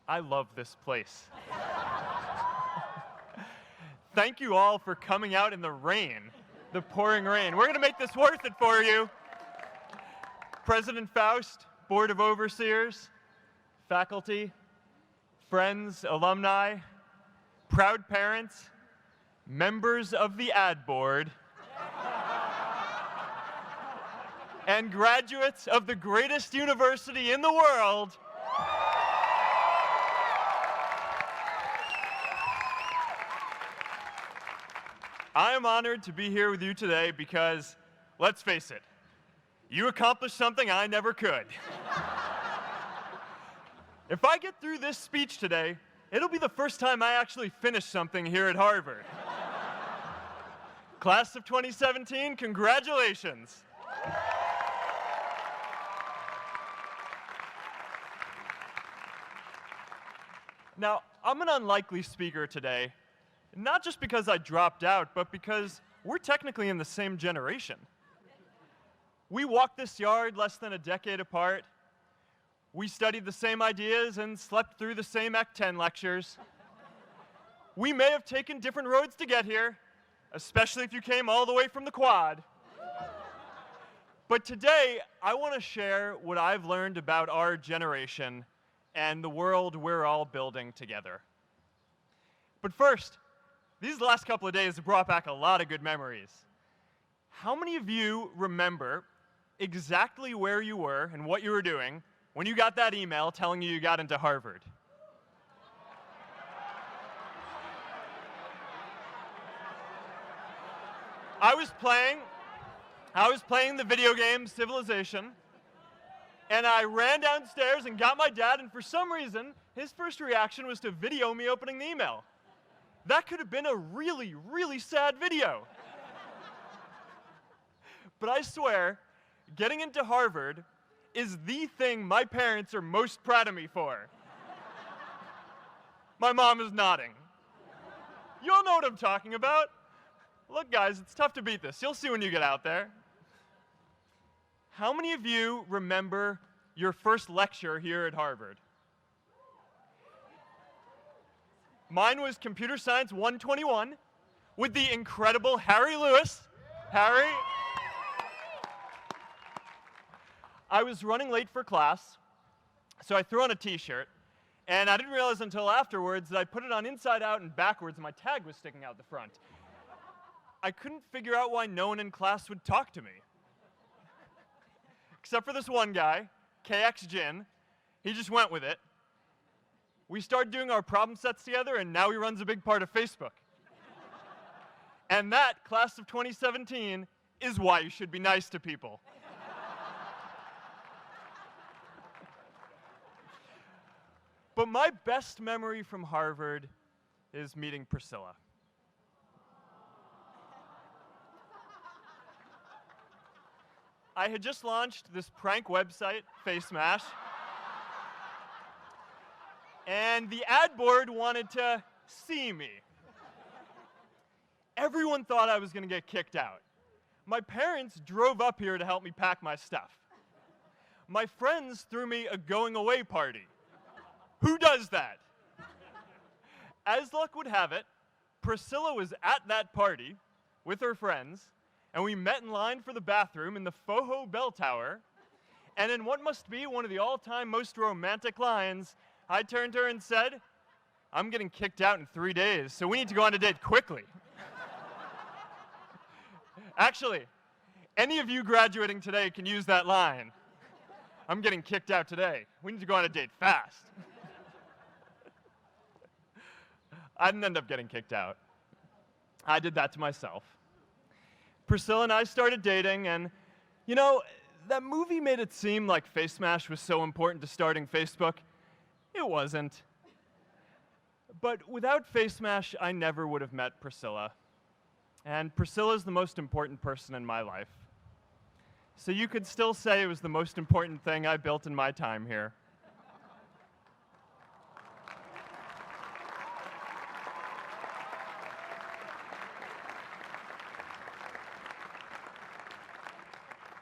I love this place. Thank you all for coming out in the rain, the pouring rain. We're going to make this worth it for you. President Faust, Board of Overseers, faculty, friends, alumni, proud parents, members of the ad board, and graduates of the greatest university in the world. I am honored to be here with you today because, let's face it, you accomplished something I never could. If I get through this speech today, it'll be the first time I actually finish something here at Harvard. Class of 2017, congratulations. Now, I'm an unlikely speaker today, not just because I dropped out, but because we're technically in the same generation. We walked this yard less than a decade apart. We studied the same ideas and slept through the same Act 10 lectures. We may have taken different roads to get here, especially if you came all the way from the quad. But today, I want to share what I've learned about our generation and the world we're all building together. But first, these last couple of days have brought back a lot of good memories. How many of you remember exactly where you were and what you were doing when you got that email telling you got into Harvard? I was playing the video game Civilization, and I ran downstairs and got my dad, and for some reason, his first reaction was to video me opening the email. That could have been a really, really sad video. But I swear, getting into Harvard is the thing my parents are most proud of me for. My mom is nodding. You all know what I'm talking about. Look, guys, it's tough to beat this. You'll see when you get out there. How many of you remember your first lecture here at Harvard? Mine was Computer Science 121 with the incredible Harry Lewis. Harry. I was running late for class, so I threw on a t-shirt, and I didn't realize until afterwards that I put it on inside out and backwards, and my tag was sticking out the front. I couldn't figure out why no one in class would talk to me. Except for this one guy, KX Jin. He just went with it. We started doing our problem sets together, and now he runs a big part of Facebook. And that, class of 2017, is why you should be nice to people. But my best memory from Harvard is meeting Priscilla. I had just launched this prank website, Face Mash, and the ad board wanted to see me. Everyone thought I was going to get kicked out. My parents drove up here to help me pack my stuff. My friends threw me a going-away party. Who does that? As luck would have it, Priscilla was at that party with her friends, and we met in line for the bathroom in the Foho Bell Tower, and in what must be one of the all-time most romantic lines, I turned to her and said, "I'm getting kicked out in 3 days, so we need to go on a date quickly." Actually, any of you graduating today can use that line. I'm getting kicked out today. We need to go on a date fast. I didn't end up getting kicked out. I did that to myself. Priscilla and I started dating, and, you know, that movie made it seem like Face Mash was so important to starting Facebook. It wasn't. But without Face Mash, I never would have met Priscilla. And Priscilla's the most important person in my life. So you could still say it was the most important thing I built in my time here.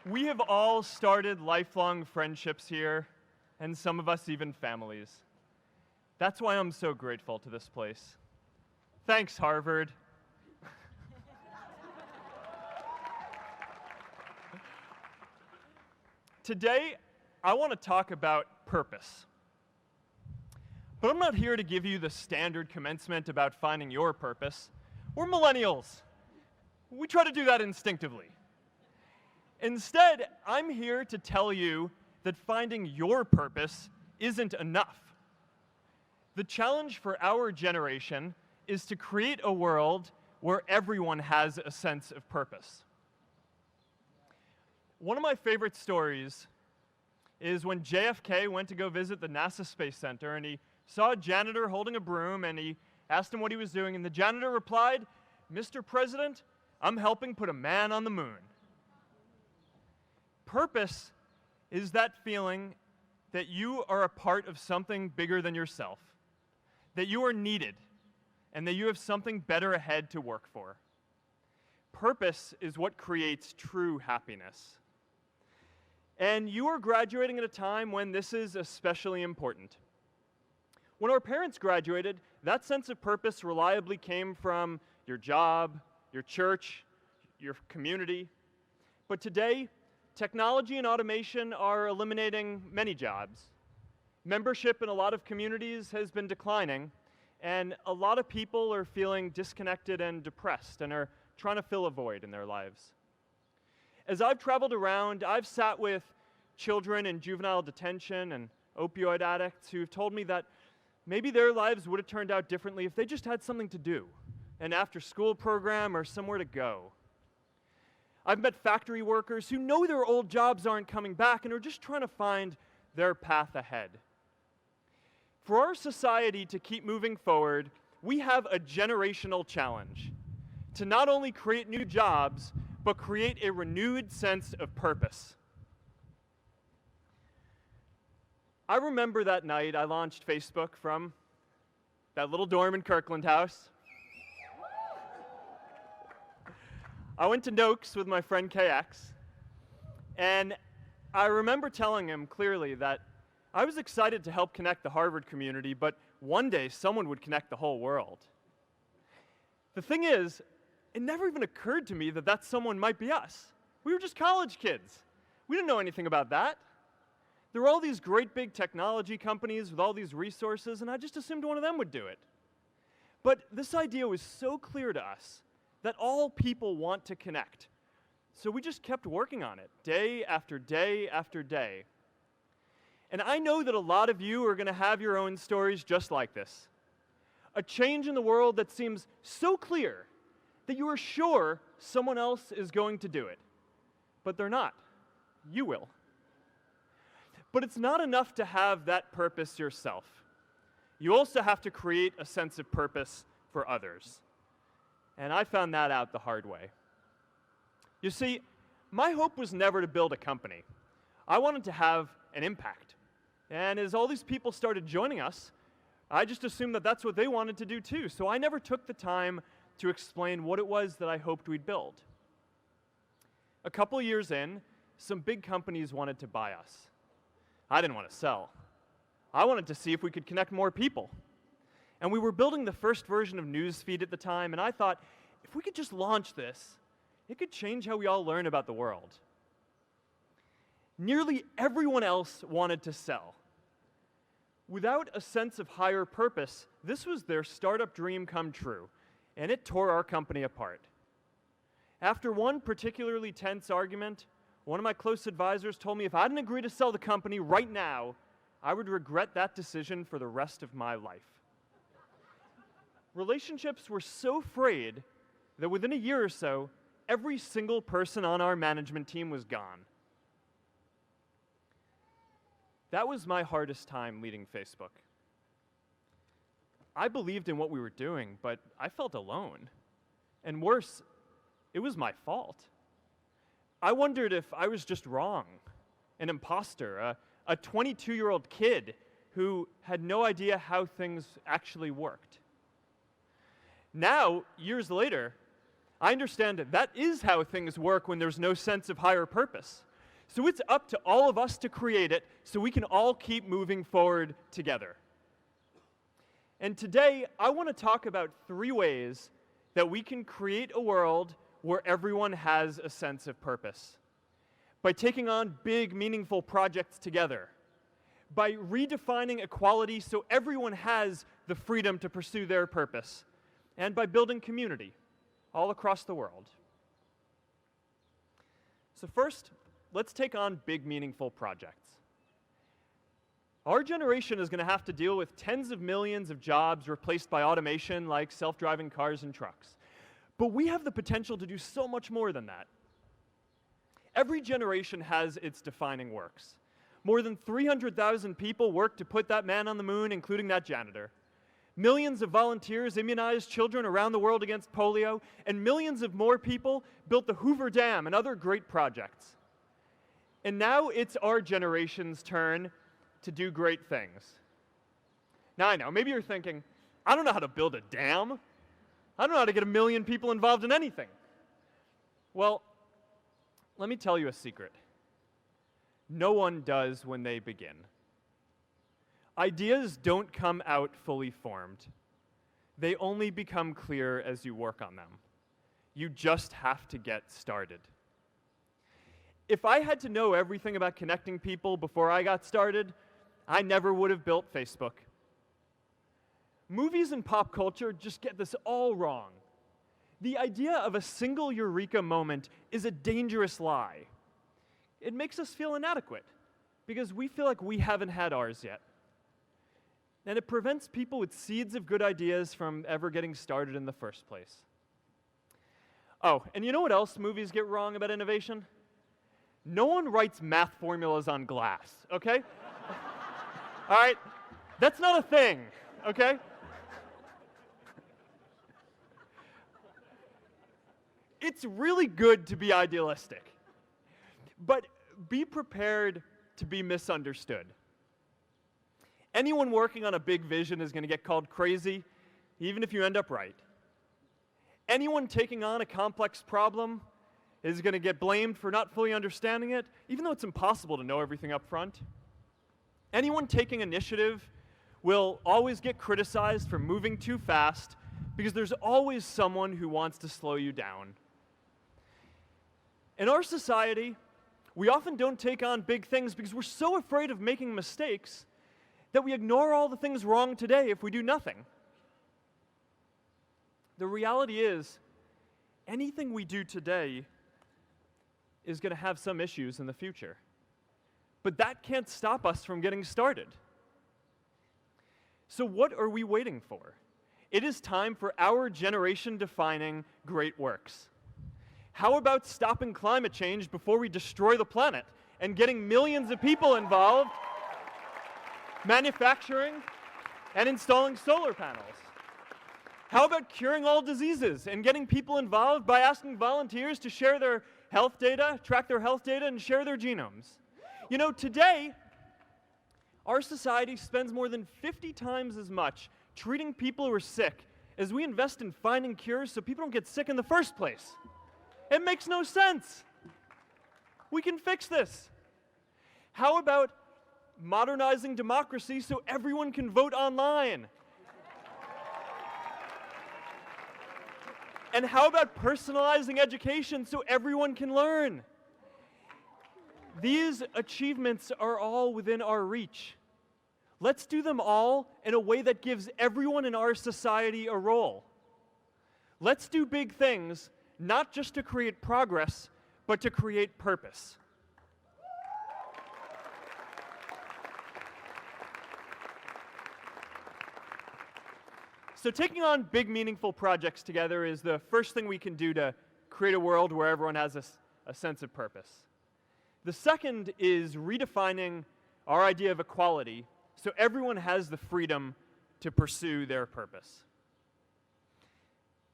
We have all started lifelong friendships here, and some of us even families. That's why I'm so grateful to this place. Thanks, Harvard. Today, I want to talk about purpose. But I'm not here to give you the standard commencement about finding your purpose. We're millennials. We try to do that instinctively. Instead, I'm here to tell you that finding your purpose isn't enough. The challenge for our generation is to create a world where everyone has a sense of purpose. One of my favorite stories is when JFK went to go visit the NASA Space Center, and he saw a janitor holding a broom, and he asked him what he was doing, and the janitor replied, "Mr. President, I'm helping put a man on the moon." Purpose is that feeling that you are a part of something bigger than yourself, that you are needed, and that you have something better ahead to work for. Purpose is what creates true happiness. And you are graduating at a time when this is especially important. When our parents graduated, that sense of purpose reliably came from your job, your church, your community. But today, technology and automation are eliminating many jobs. Membership in a lot of communities has been declining, and a lot of people are feeling disconnected and depressed and are trying to fill a void in their lives. As I've traveled around, I've sat with children in juvenile detention and opioid addicts who've told me that maybe their lives would have turned out differently if they just had something to do, an after-school program or somewhere to go. I've met factory workers who know their old jobs aren't coming back and are just trying to find their path ahead. For our society to keep moving forward, we have a generational challenge to not only create new jobs, but create a renewed sense of purpose. I remember that night I launched Facebook from that little dorm in Kirkland House. I went to Noakes with my friend KX, and I remember telling him clearly that I was excited to help connect the Harvard community, but one day someone would connect the whole world. The thing is, it never even occurred to me that that someone might be us. We were just college kids. We didn't know anything about that. There were all these great big technology companies with all these resources, and I just assumed one of them would do it. But this idea was so clear to us that all people want to connect. So we just kept working on it, day after day after day. And I know that a lot of you are going to have your own stories just like this. A change in the world that seems so clear that you are sure someone else is going to do it. But they're not. You will. But it's not enough to have that purpose yourself. You also have to create a sense of purpose for others. And I found that out the hard way. You see, my hope was never to build a company. I wanted to have an impact. And as all these people started joining us, I just assumed that that's what they wanted to do too. So I never took the time to explain what it was that I hoped we'd build. A couple years in, some big companies wanted to buy us. I didn't want to sell. I wanted to see if we could connect more people. And we were building the first version of Newsfeed at the time, and I thought, if we could just launch this, it could change how we all learn about the world. Nearly everyone else wanted to sell. Without a sense of higher purpose, this was their startup dream come true, and it tore our company apart. After one particularly tense argument, one of my close advisors told me if I didn't agree to sell the company right now, I would regret that decision for the rest of my life. Relationships were so frayed that within a year or so, every single person on our management team was gone. That was my hardest time leading Facebook. I believed in what we were doing, but I felt alone. And worse, it was my fault. I wondered if I was just wrong, an imposter, a 22-year-old kid who had no idea how things actually worked. Now, years later, I understand that is how things work when there's no sense of higher purpose. So it's up to all of us to create it so we can all keep moving forward together. And today, I want to talk about 3 ways that we can create a world where everyone has a sense of purpose. By taking on big, meaningful projects together. By redefining equality so everyone has the freedom to pursue their purpose. And by building community all across the world. So first, let's take on big, meaningful projects. Our generation is going to have to deal with tens of millions of jobs replaced by automation like self-driving cars and trucks. But we have the potential to do so much more than that. Every generation has its defining works. More than 300,000 people worked to put that man on the moon, including that janitor. Millions of volunteers immunized children around the world against polio, and millions of more people built the Hoover Dam and other great projects. And now it's our generation's turn to do great things. Now I know, maybe you're thinking, I don't know how to build a dam. I don't know how to get 1 million people involved in anything. Well, let me tell you a secret. No one does when they begin. Ideas don't come out fully formed. They only become clear as you work on them. You just have to get started. If I had to know everything about connecting people before I got started, I never would have built Facebook. Movies and pop culture just get this all wrong. The idea of a single eureka moment is a dangerous lie. It makes us feel inadequate because we feel like we haven't had ours yet. And it prevents people with seeds of good ideas from ever getting started in the first place. Oh, and you know what else movies get wrong about innovation? No one writes math formulas on glass, okay? All right? That's not a thing, okay? It's really good to be idealistic, but be prepared to be misunderstood. Anyone working on a big vision is going to get called crazy, even if you end up right. Anyone taking on a complex problem is going to get blamed for not fully understanding it, even though it's impossible to know everything up front. Anyone taking initiative will always get criticized for moving too fast because there's always someone who wants to slow you down. In our society, we often don't take on big things because we're so afraid of making mistakes that we ignore all the things wrong today if we do nothing. The reality is, anything we do today is going to have some issues in the future. But that can't stop us from getting started. So what are we waiting for? It is time for our generation-defining great works. How about stopping climate change before we destroy the planet and getting millions of people involved, manufacturing and installing solar panels? How about curing all diseases and getting people involved by asking volunteers to share their health data, track their health data, and share their genomes? You know, today, our society spends more than 50 times as much treating people who are sick as we invest in finding cures so people don't get sick in the first place. It makes no sense. We can fix this. How about modernizing democracy so everyone can vote online? And how about personalizing education so everyone can learn? These achievements are all within our reach. Let's do them all in a way that gives everyone in our society a role. Let's do big things, not just to create progress, but to create purpose. So taking on big, meaningful projects together is the first thing we can do to create a world where everyone has a sense of purpose. The second is redefining our idea of equality so everyone has the freedom to pursue their purpose.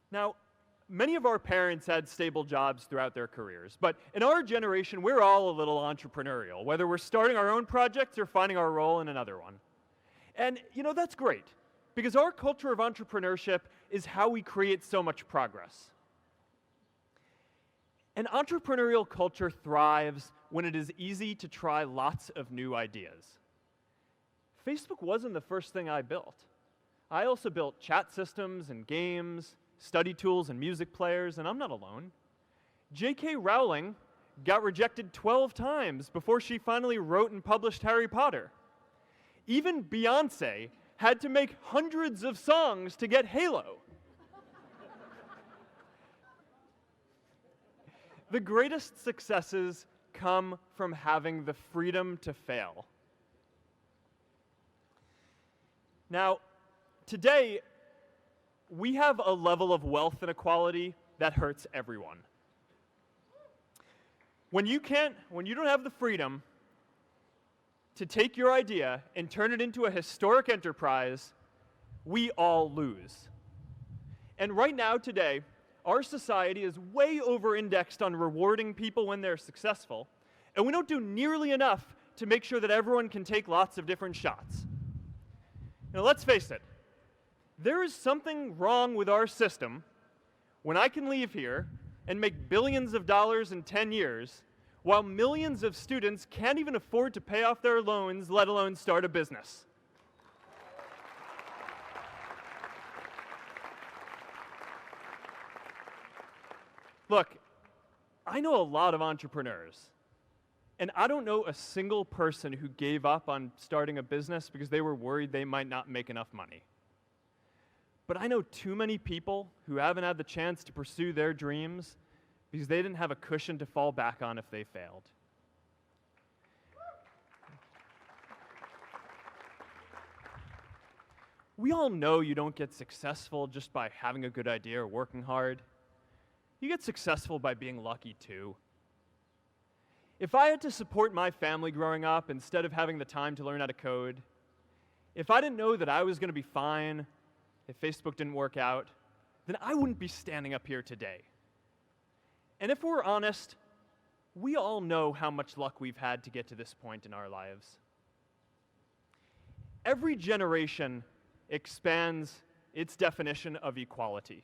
Now, many of our parents had stable jobs throughout their careers, but in our generation, we're all a little entrepreneurial, whether we're starting our own projects or finding our role in another one. And, you know, that's great, because our culture of entrepreneurship is how we create so much progress. An entrepreneurial culture thrives when it is easy to try lots of new ideas. Facebook wasn't the first thing I built. I also built chat systems and games, study tools and music players, and I'm not alone. J.K. Rowling got rejected 12 times before she finally wrote and published Harry Potter. Even Beyoncé had to make hundreds of songs to get Halo. The greatest successes come from having the freedom to fail. Now, today, we have a level of wealth inequality that hurts everyone. When you don't have the freedom to take your idea and turn it into a historic enterprise, we all lose. And right now, today, our society is way over-indexed on rewarding people when they're successful, and we don't do nearly enough to make sure that everyone can take lots of different shots. Now, let's face it, there is something wrong with our system when I can leave here and make billions of dollars in 10 years, while millions of students can't even afford to pay off their loans, let alone start a business. Look, I know a lot of entrepreneurs, and I don't know a single person who gave up on starting a business because they were worried they might not make enough money. But I know too many people who haven't had the chance to pursue their dreams because they didn't have a cushion to fall back on if they failed. We all know you don't get successful just by having a good idea or working hard. You get successful by being lucky too. If I had to support my family growing up instead of having the time to learn how to code, if I didn't know that I was going to be fine if Facebook didn't work out, then I wouldn't be standing up here today. And if we're honest, we all know how much luck we've had to get to this point in our lives. Every generation expands its definition of equality.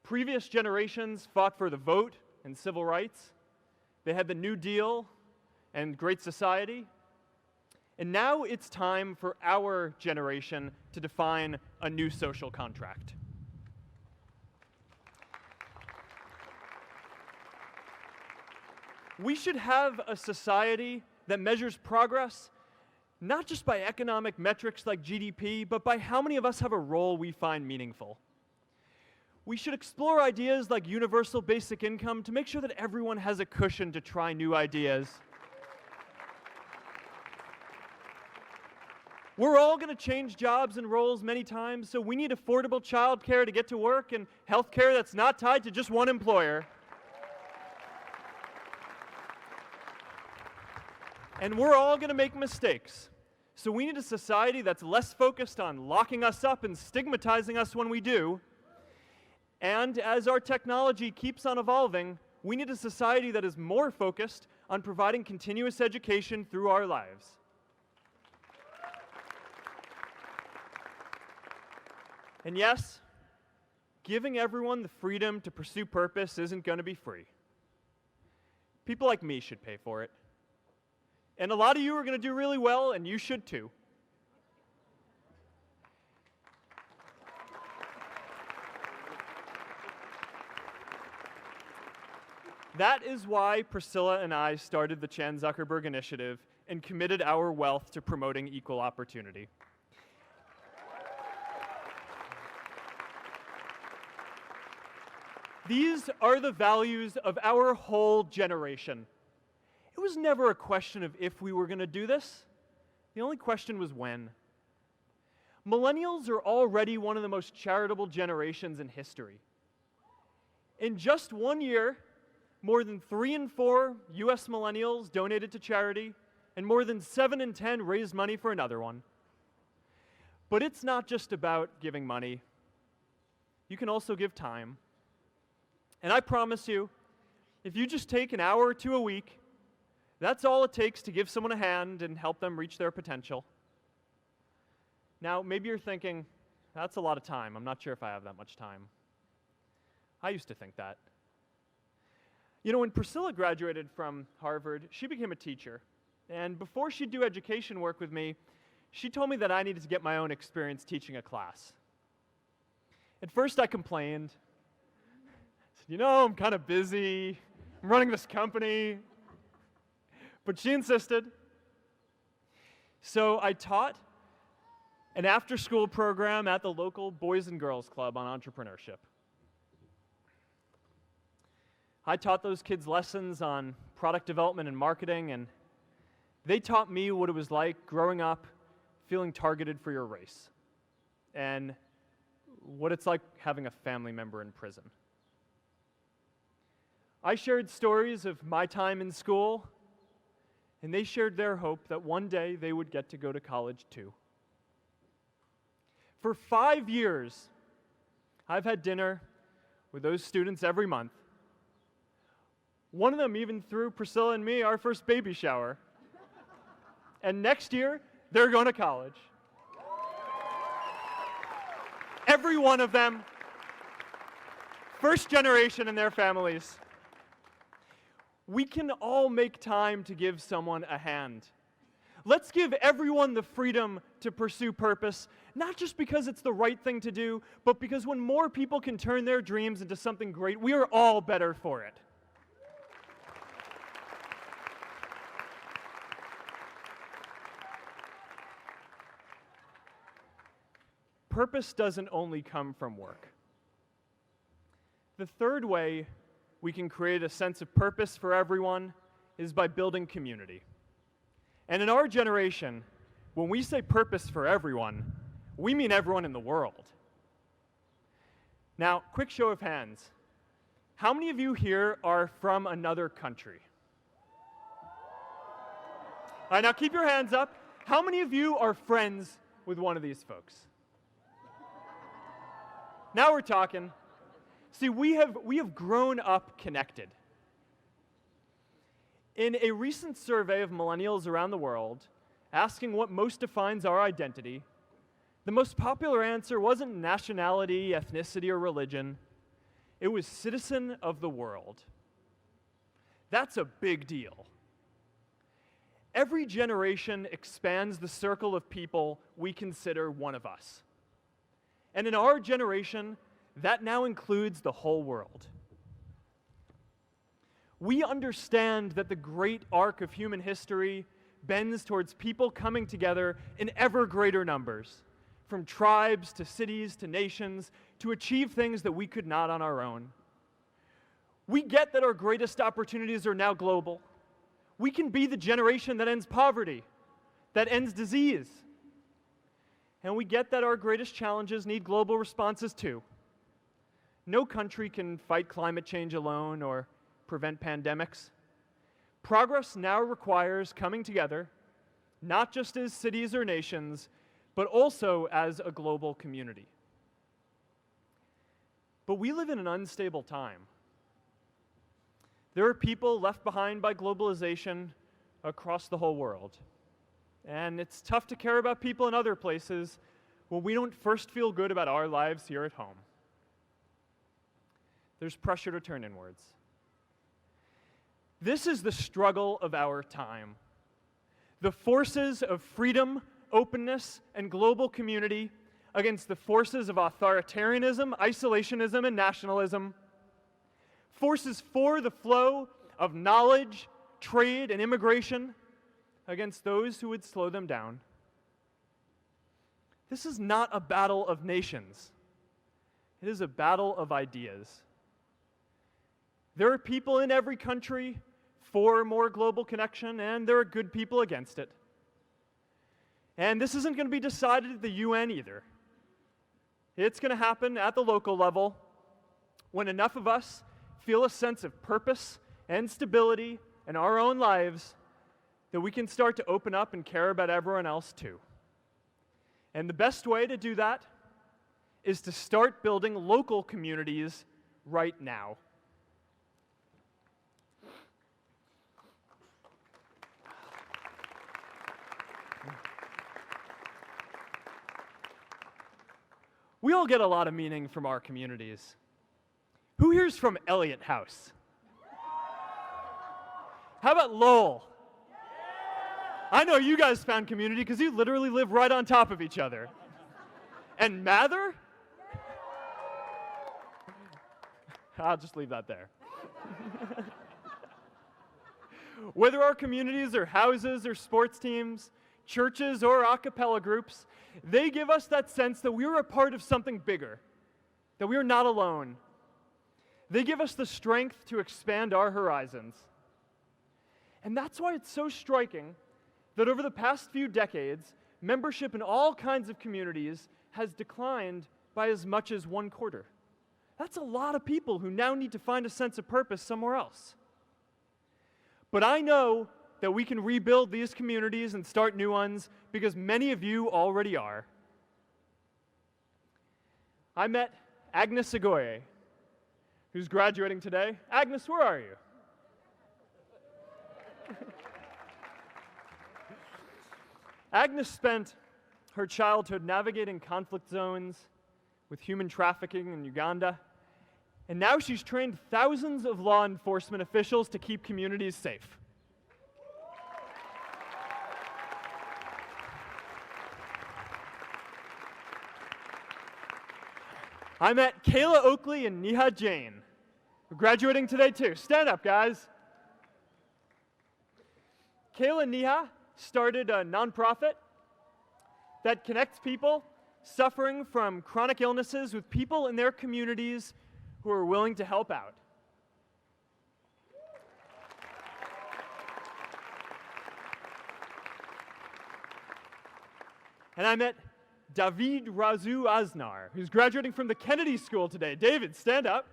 Previous generations fought for the vote and civil rights. They had the New Deal and Great Society. And now it's time for our generation to define a new social contract. We should have a society that measures progress not just by economic metrics like GDP, but by how many of us have a role we find meaningful. We should explore ideas like universal basic income to make sure that everyone has a cushion to try new ideas. We're all going to change jobs and roles many times, so we need affordable childcare to get to work and healthcare that's not tied to just one employer. And we're all going to make mistakes. So we need a society that's less focused on locking us up and stigmatizing us when we do. And as our technology keeps on evolving, we need a society that is more focused on providing continuous education through our lives. And yes, giving everyone the freedom to pursue purpose isn't going to be free. People like me should pay for it. And a lot of you are going to do really well, and you should too. That is why Priscilla and I started the Chan Zuckerberg Initiative and committed our wealth to promoting equal opportunity. These are the values of our whole generation. It was never a question of if we were going to do this. The only question was when. Millennials are already one of the most charitable generations in history. In just 1 year, more than 3 in 4 US millennials donated to charity, and more than 7 in 10 raised money for another one. But it's not just about giving money. You can also give time. And I promise you, if you just take an hour or two a week, that's all it takes to give someone a hand and help them reach their potential. Now, maybe you're thinking, that's a lot of time. I'm not sure if I have that much time. I used to think that. You know, when Priscilla graduated from Harvard, she became a teacher. And before she'd do education work with me, she told me that I needed to get my own experience teaching a class. At first I complained. I said, I'm kind of busy. I'm running this company. But she insisted. So I taught an after-school program at the local Boys and Girls Club on entrepreneurship. I taught those kids lessons on product development and marketing, and they taught me what it was like growing up feeling targeted for your race, and what it's like having a family member in prison. I shared stories of my time in school, and they shared their hope that one day they would get to go to college too. For 5 years, I've had dinner with those students every month. One of them even threw Priscilla and me our first baby shower. And next year, they're going to college. Every one of them, first generation in their families. We can all make time to give someone a hand. Let's give everyone the freedom to pursue purpose, not just because it's the right thing to do, but because when more people can turn their dreams into something great, we are all better for it. Purpose doesn't only come from work. The third way we can create a sense of purpose for everyone is by building community. And in our generation, when we say purpose for everyone, we mean everyone in the world. Now, quick show of hands. How many of you here are from another country? All right, now keep your hands up. How many of you are friends with one of these folks? Now we're talking. See, we have grown up connected. In a recent survey of millennials around the world, asking what most defines our identity, the most popular answer wasn't nationality, ethnicity, or religion. It was citizen of the world. That's a big deal. Every generation expands the circle of people we consider one of us. And in our generation, that now includes the whole world. We understand that the great arc of human history bends towards people coming together in ever greater numbers, from tribes to cities to nations, to achieve things that we could not on our own. We get that our greatest opportunities are now global. We can be the generation that ends poverty, that ends disease. And we get that our greatest challenges need global responses too. No country can fight climate change alone or prevent pandemics. Progress now requires coming together, not just as cities or nations, but also as a global community. But we live in an unstable time. There are people left behind by globalization across the whole world. And it's tough to care about people in other places when we don't first feel good about our lives here at home. There's pressure to turn inwards. This is the struggle of our time. The forces of freedom, openness, and global community against the forces of authoritarianism, isolationism, and nationalism. Forces for the flow of knowledge, trade, and immigration against those who would slow them down. This is not a battle of nations. It is a battle of ideas. There are people in every country for more global connection, and there are good people against it. And this isn't going to be decided at the UN either. It's going to happen at the local level when enough of us feel a sense of purpose and stability in our own lives that we can start to open up and care about everyone else too. And the best way to do that is to start building local communities right now. We all get a lot of meaning from our communities. Who here's from Elliott House? How about Lowell? I know you guys found community because you literally live right on top of each other. And Mather? I'll just leave that there. Whether our communities are houses or sports teams, churches or a cappella groups, they give us that sense that we are a part of something bigger, that we are not alone. They give us the strength to expand our horizons. And that's why it's so striking that over the past few decades, membership in all kinds of communities has declined by as much as 1/4. That's a lot of people who now need to find a sense of purpose somewhere else. But I know that we can rebuild these communities and start new ones because many of you already are. I met Agnes Agoye, who's graduating today. Agnes, where are you? Agnes spent her childhood navigating conflict zones with human trafficking in Uganda, and now she's trained thousands of law enforcement officials to keep communities safe. I met Kayla Oakley and Neha Jain, who are graduating today too. Stand up, guys. Kayla and Neha started a nonprofit that connects people suffering from chronic illnesses with people in their communities who are willing to help out. And I met David Razu Aznar, who's graduating from the Kennedy School today. David, stand up.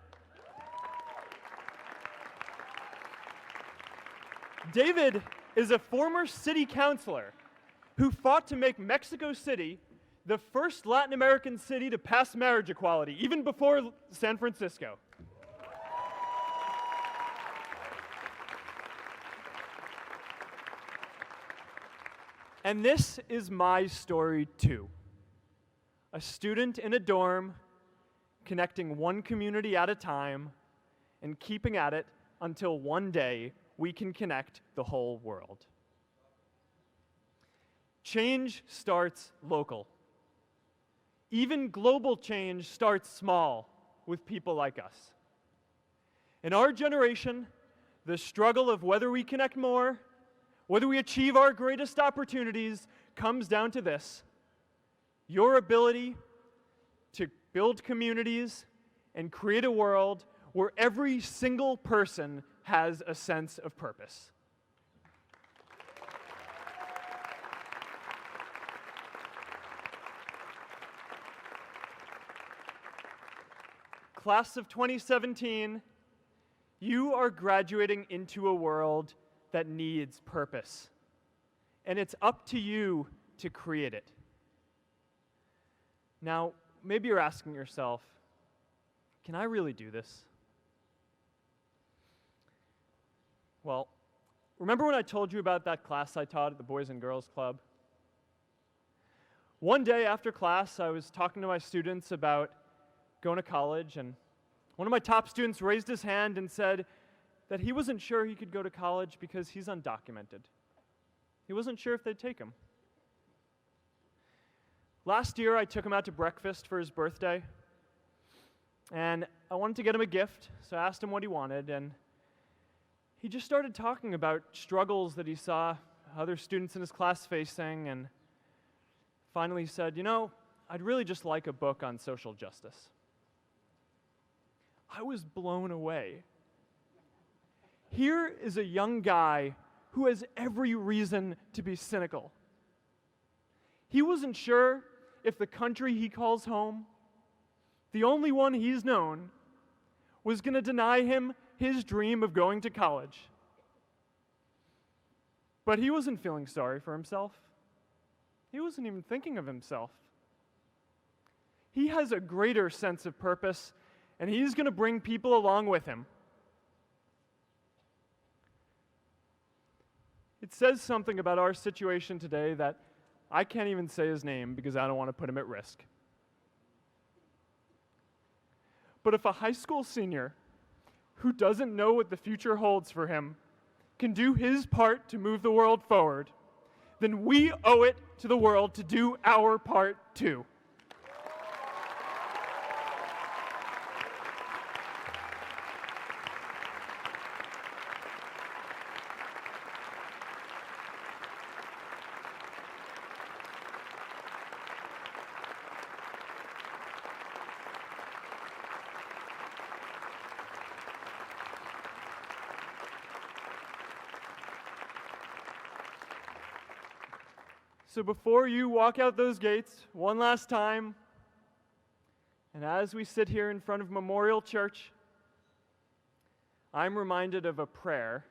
David is a former city councilor who fought to make Mexico City the first Latin American city to pass marriage equality, even before San Francisco. And this is my story too. A student in a dorm, connecting one community at a time, and keeping at it until one day we can connect the whole world. Change starts local. Even global change starts small with people like us. In our generation, the struggle of whether we connect more, whether we achieve our greatest opportunities, comes down to this: your ability to build communities and create a world where every single person has a sense of purpose. Class of 2017, you are graduating into a world that needs purpose. And it's up to you to create it. Now, maybe you're asking yourself, can I really do this? Well, remember when I told you about that class I taught at the Boys and Girls Club? One day after class, I was talking to my students about going to college, and one of my top students raised his hand and said that he wasn't sure he could go to college because he's undocumented. He wasn't sure if they'd take him. Last year, I took him out to breakfast for his birthday, and I wanted to get him a gift, so I asked him what he wanted, and he just started talking about struggles that he saw other students in his class facing, and finally said, you know, I'd really just like a book on social justice. I was blown away. Here is a young guy who has every reason to be cynical. He wasn't sure if the country he calls home, the only one he's known, was going to deny him his dream of going to college. But he wasn't feeling sorry for himself. He wasn't even thinking of himself. He has a greater sense of purpose, and he's going to bring people along with him. It says something about our situation today that I can't even say his name because I don't want to put him at risk. But if a high school senior who doesn't know what the future holds for him can do his part to move the world forward, then we owe it to the world to do our part too. So before you walk out those gates one last time, and as we sit here in front of Memorial Church, I'm reminded of a prayer,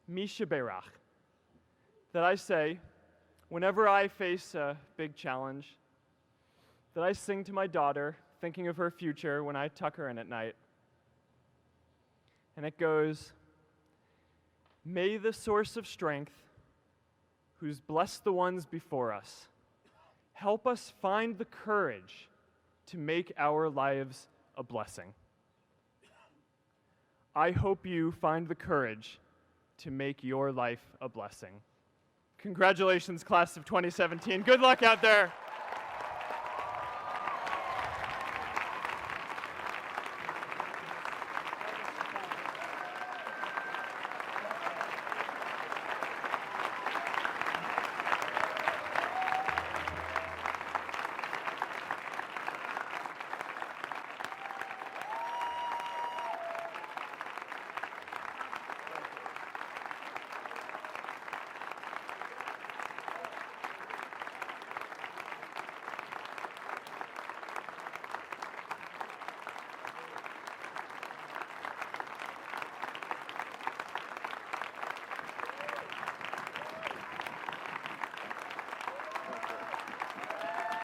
Misha Berach, that I say whenever I face a big challenge, that I sing to my daughter, thinking of her future when I tuck her in at night. And it goes, "May the source of strength, who's blessed the ones before us, help us find the courage to make our lives a blessing." I hope you find the courage to make your life a blessing. Congratulations, class of 2017. Good luck out there.